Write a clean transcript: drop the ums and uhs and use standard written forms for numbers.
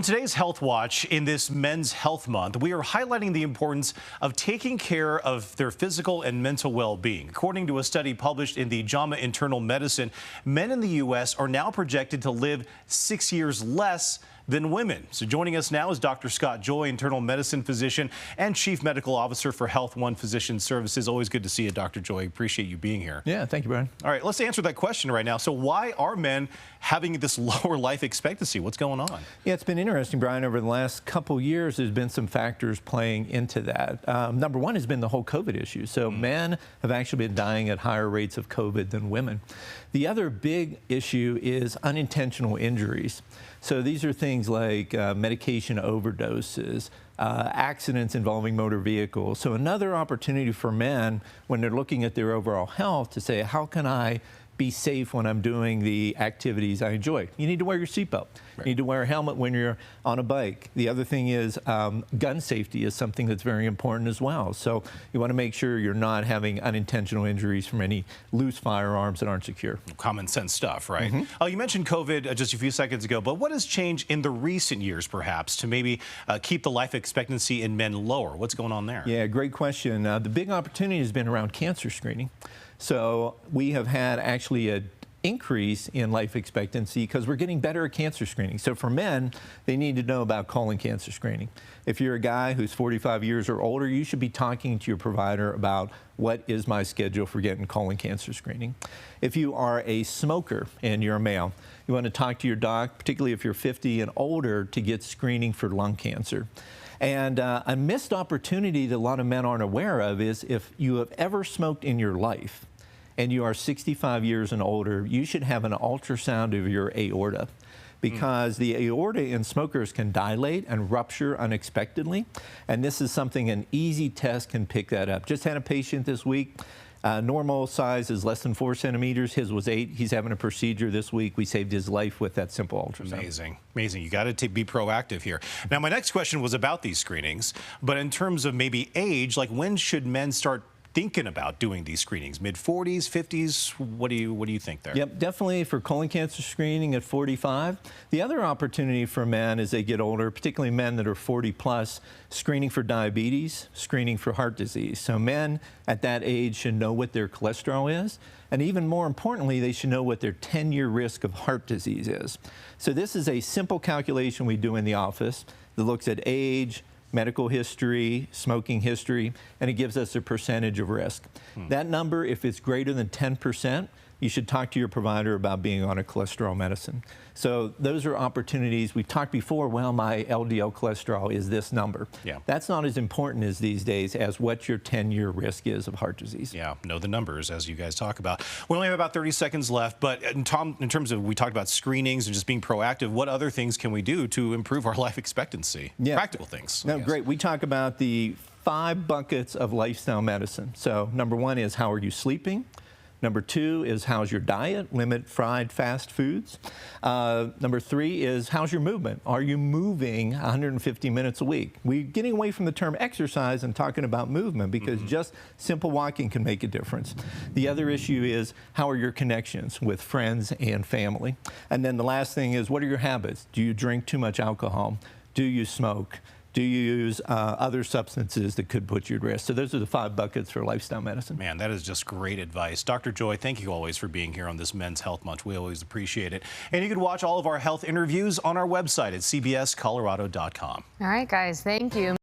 On today's Health Watch, in this Men's Health Month, we are highlighting the importance of taking care of their physical and mental well-being. According to a study published in the JAMA Internal Medicine, men in the U.S. are now projected to live 6 years less than women. So joining us now is Dr. Scott Joy, internal medicine physician and chief medical officer for HealthONE Physician Services. Always good to see you, Dr. Joy. Appreciate you being here. Yeah, thank you, Brian. All right, let's answer that question right now. So why are men having this lower life expectancy? What's going on? Yeah, it's been interesting, Brian. Over the last couple years, there's been some factors playing into that. Number one has been the whole COVID issue. So men have actually been dying at higher rates of COVID than women. The other big issue is unintentional injuries. So these are things like medication overdoses, accidents involving motor vehicles. So another opportunity for men when they're looking at their overall health to say, how can I be safe when I'm doing the activities I enjoy? You need to wear your seatbelt. Right. You need to wear a helmet when you're on a bike. The other thing is gun safety is something that's very important as well. So you want to make sure you're not having unintentional injuries from any loose firearms that aren't secure. Common sense stuff, right? Oh, you mentioned COVID just a few seconds ago, but what has changed in the recent years, perhaps, to maybe keep the life expectancy in men lower? What's going on there? Yeah, great question. The big opportunity has been around cancer screening. So we have had actually an increase in life expectancy because we're getting better at cancer screening. So for men, they need to know about colon cancer screening. If you're a guy who's 45 years or older, you should be talking to your provider about what is my schedule for getting colon cancer screening. If you are a smoker and you're a male, you want to talk to your doc, particularly if you're 50 and older, to get screening for lung cancer. And a missed opportunity that a lot of men aren't aware of is if you have ever smoked in your life and you are 65 years and older, you should have an ultrasound of your aorta, because the aorta in smokers can dilate and rupture unexpectedly. And this is something an easy test can pick that up. Just had a patient this week. Normal size is less than 4 centimeters. His was 8. He's having a procedure this week. We saved his life with that simple ultrasound. Amazing. Amazing. You got to be proactive here. Now, my next question was about these screenings, but in terms of maybe age, like when should men start thinking about doing these screenings? Mid-40s, 50s? What do you think there? Yep, definitely for colon cancer screening at 45. The other opportunity for men as they get older, particularly men that are 40 plus, screening for diabetes, screening for heart disease. So men at that age should know what their cholesterol is, and even more importantly, they should know what their 10-year risk of heart disease is. So this is a simple calculation we do in the office that looks at age, medical history, smoking history, and it gives us a percentage of risk. That number, if it's greater than 10%, you should talk to your provider about being on a cholesterol medicine. So those are opportunities. We've talked before, well, my LDL cholesterol is this number. Yeah. That's not as important as these days as what your 10-year risk is of heart disease. Yeah, know the numbers as you guys talk about. We only have about 30 seconds left, but in terms of, we talked about screenings and just being proactive, what other things can we do to improve our life expectancy? Yeah. Practical things. No, great. We talk about the 5 buckets of lifestyle medicine. So number 1 is how are you sleeping? Number 2 is how's your diet? Limit fried fast foods. Number 3 is how's your movement? Are you moving 150 minutes a week? We're getting away from the term exercise and talking about movement because just simple walking can make a difference. The other issue is how are your connections with friends and family? And then the last thing is what are your habits? Do you drink too much alcohol? Do you smoke? Do you use other substances that could put you at risk? So those are the 5 buckets for lifestyle medicine. Man, that is just great advice. Dr. Joy, thank you always for being here on this Men's Health Month. We always appreciate it. And you can watch all of our health interviews on our website at cbscolorado.com. All right, guys, thank you.